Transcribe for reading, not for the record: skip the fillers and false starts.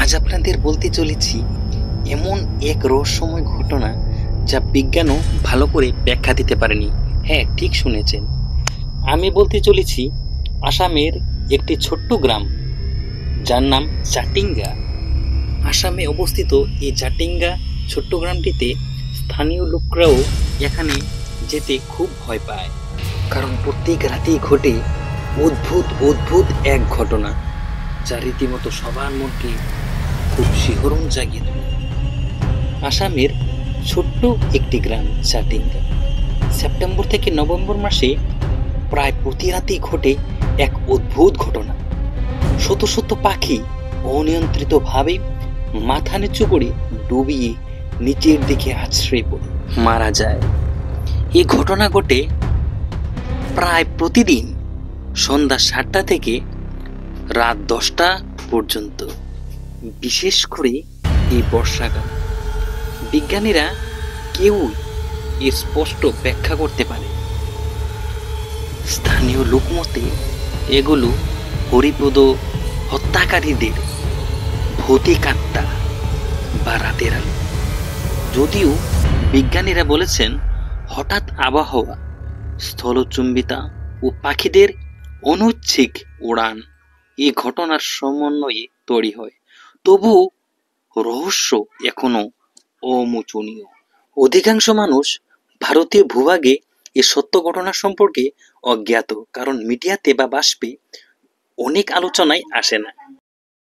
আজ আপনাদের বলতে চলেছি এমন এক রহস্যময় ঘটনা যা বিজ্ঞানও ভালো করে ব্যাখ্যা দিতে পারেনি। হ্যাঁ, ঠিক শুনেছেন, আমি বলতে চলেছি আসামের একটি ছোট্ট গ্রাম যার নাম জাটিঙ্গা। আসামে অবস্থিত এই জাটিঙ্গা ছোট্ট গ্রামটিতে স্থানীয় লোকরাও এখানে যেতে খুব ভয় পায়, কারণ প্রত্যেক রাতেই ঘটে অদ্ভুত অদ্ভুত এক ঘটনা যা রীতিমতো সবার মনকে খুব শিহরণ জাগিয়ে তোলে। আসামের ছোট্ট একটি গ্রাম জাটিঙ্গা সেপ্টেম্বর থেকে নভেম্বর মাসে প্রায় প্রতি রাতেই ঘটে এক অদ্ভুত ঘটনা। শত শত পাখি অনিয়ন্ত্রিতভাবে মাথা নিচু করে ডুবিয়ে নিচের দিকে আছড়ে পড়ে মারা যায়। এই ঘটনা ঘটে প্রায় প্রতিদিন সন্ধ্যা 7টা থেকে রাত 10টা পর্যন্ত, বিশেষ করে এই বর্ষাকাল। বিজ্ঞানীরা কেউই এর স্পষ্ট ব্যাখ্যা করতে পারে। স্থানীয় লোকমতে এগুলো হরিপদ হত্যাকারীদের ভৌতিক আত্মা বা রাতের আলো। যদিও বিজ্ঞানীরা বলেছেন হঠাৎ আবহাওয়া, স্থলচুম্বিতা ও পাখিদের অনৈচ্ছিক উড়ান এই ঘটনার সমন্বয়ে তৈরি হয়, তবুও রহস্য এখনো অমোচনীয়। অধিকাংশ মানুষ ভারতীয় ভূভাগে এই সত্য ঘটনা সম্পর্কে অজ্ঞাত, কারণ মিডিয়াতে বা বাষ্পে অনেক আলোচনায় আসে না।